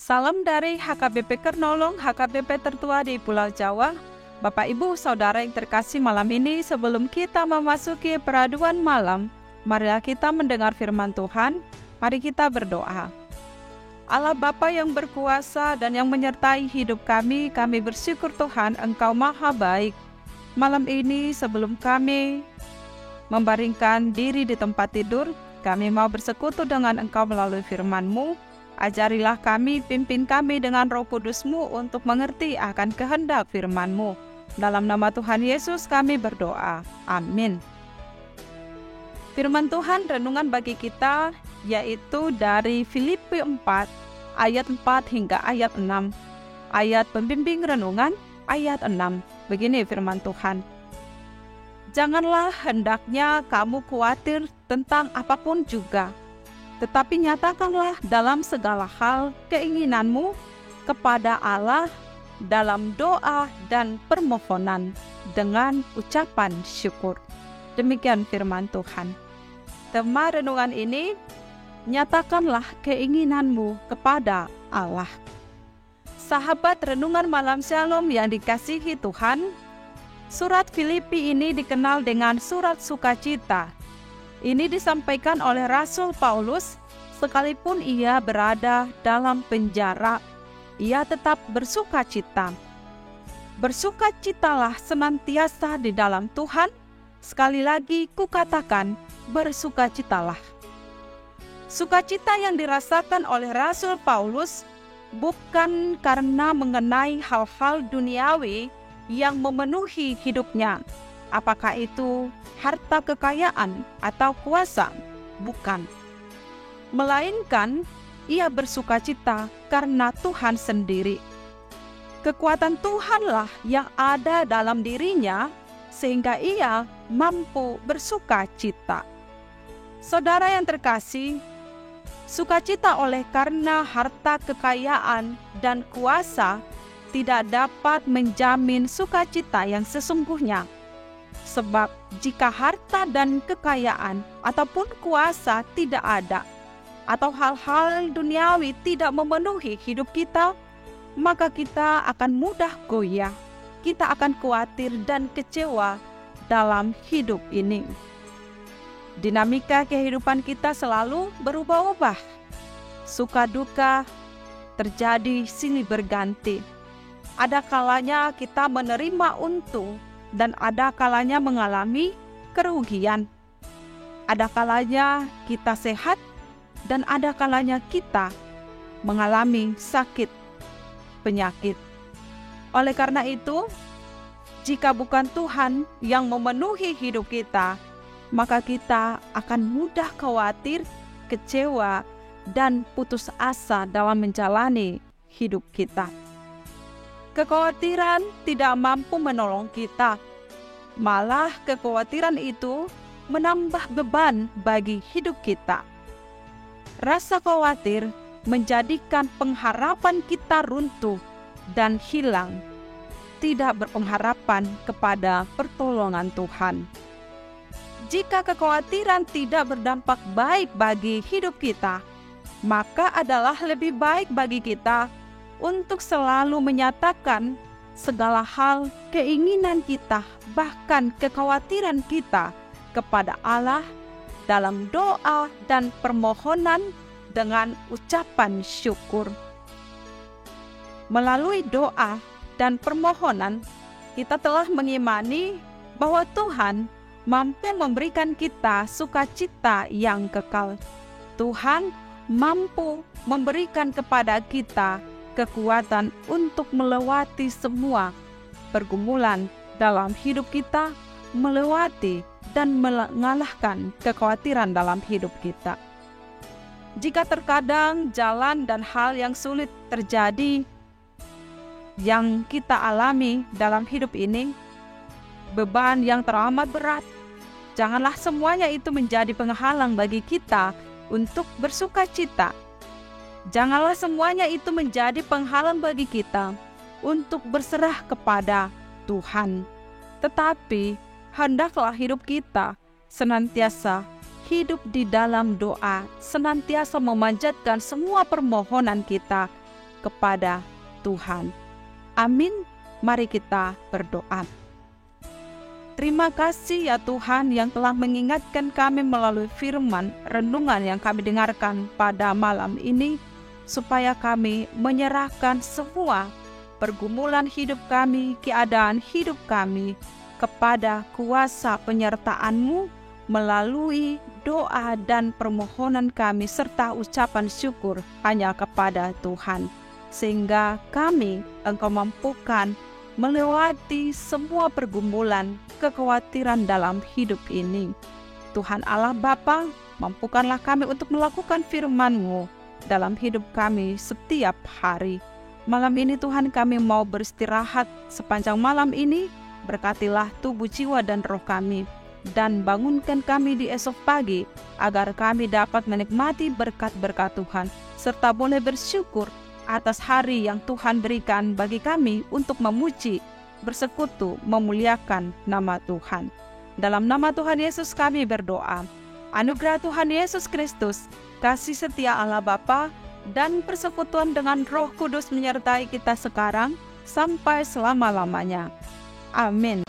Salam dari HKBP Kernolong, HKBP tertua di Pulau Jawa. Bapak, Ibu, Saudara yang terkasih, malam ini sebelum kita memasuki peraduan malam, marilah kita mendengar firman Tuhan. Mari kita berdoa. Allah Bapa yang berkuasa dan yang menyertai hidup kami bersyukur Tuhan, Engkau maha baik. Malam ini sebelum kami membaringkan diri di tempat tidur, kami mau bersekutu dengan Engkau melalui firman-Mu. Ajarilah kami, pimpin kami dengan Roh Kudus-Mu untuk mengerti akan kehendak firman-Mu. Dalam nama Tuhan Yesus kami berdoa. Amin. Firman Tuhan renungan bagi kita yaitu dari Filipi 4 ayat 4 hingga ayat 6. Ayat pembimbing renungan ayat 6. Begini firman Tuhan. Janganlah hendaknya kamu khawatir tentang apapun juga, tetapi nyatakanlah dalam segala hal keinginanmu kepada Allah dalam doa dan permohonan dengan ucapan syukur. Demikian firman Tuhan. Tema renungan ini, nyatakanlah keinginanmu kepada Allah. Sahabat renungan malam Shalom yang dikasihi Tuhan, surat Filipi ini dikenal dengan surat sukacita. Ini disampaikan oleh Rasul Paulus, sekalipun ia berada dalam penjara, ia tetap bersukacita. Bersukacitalah senantiasa di dalam Tuhan. Sekali lagi kukatakan, bersukacitalah. Sukacita yang dirasakan oleh Rasul Paulus bukan karena mengenai hal-hal duniawi yang memenuhi hidupnya. Apakah itu harta kekayaan atau kuasa? Bukan. Melainkan ia bersukacita karena Tuhan sendiri. Kekuatan Tuhanlah yang ada dalam dirinya sehingga ia mampu bersukacita. Saudara yang terkasih, sukacita oleh karena harta kekayaan dan kuasa tidak dapat menjamin sukacita yang sesungguhnya. Sebab jika harta dan kekayaan ataupun kuasa tidak ada, atau hal-hal duniawi tidak memenuhi hidup kita, maka kita akan mudah goyah, kita akan khawatir dan kecewa dalam hidup ini. Dinamika kehidupan kita selalu berubah-ubah. Suka duka terjadi silih berganti. Ada kalanya kita menerima untung, dan ada kalanya mengalami kerugian. Ada kalanya kita sehat, dan ada kalanya kita mengalami sakit, penyakit. Oleh karena itu, jika bukan Tuhan yang memenuhi hidup kita, maka kita akan mudah khawatir, kecewa, dan putus asa dalam menjalani hidup kita. Kekhawatiran tidak mampu menolong kita, malah kekhawatiran itu menambah beban bagi hidup kita. Rasa khawatir menjadikan pengharapan kita runtuh dan hilang, tidak berpengharapan kepada pertolongan Tuhan. Jika kekhawatiran tidak berdampak baik bagi hidup kita, maka adalah lebih baik bagi kita untuk selalu menyatakan segala hal keinginan kita, bahkan kekhawatiran kita kepada Allah dalam doa dan permohonan dengan ucapan syukur. Melalui doa dan permohonan, kita telah mengimani bahwa Tuhan mampu memberikan kita sukacita yang kekal. Tuhan mampu memberikan kepada kita kekuatan untuk melewati semua pergumulan dalam hidup kita, melewati dan mengalahkan kekhawatiran dalam hidup kita. Jika terkadang jalan dan hal yang sulit terjadi yang kita alami dalam hidup ini, beban yang teramat berat, janganlah semuanya itu menjadi penghalang bagi kita untuk bersukacita. Janganlah semuanya itu menjadi penghalang bagi kita untuk berserah kepada Tuhan. Tetapi hendaklah hidup kita senantiasa hidup di dalam doa, senantiasa memanjatkan semua permohonan kita kepada Tuhan. Amin. Mari kita berdoa. Terima kasih ya Tuhan yang telah mengingatkan kami melalui firman renungan yang kami dengarkan pada malam ini, supaya kami menyerahkan semua pergumulan hidup kami, keadaan hidup kami kepada kuasa penyertaan-Mu melalui doa dan permohonan kami serta ucapan syukur hanya kepada Tuhan. Sehingga kami Engkau mampukan melewati semua pergumulan, kekhawatiran dalam hidup ini. Tuhan Allah Bapa, mampukanlah kami untuk melakukan firman-Mu dalam hidup kami setiap hari. Malam ini Tuhan kami mau beristirahat sepanjang malam ini, berkatilah tubuh, jiwa, dan roh kami, dan bangunkan kami di esok pagi, agar kami dapat menikmati berkat-berkat Tuhan, serta boleh bersyukur atas hari yang Tuhan berikan bagi kami untuk memuji, bersekutu, memuliakan nama Tuhan. Dalam nama Tuhan Yesus kami berdoa. Anugerah Tuhan Yesus Kristus, kasih setia Allah Bapa, dan persekutuan dengan Roh Kudus menyertai kita sekarang sampai selama-lamanya. Amin.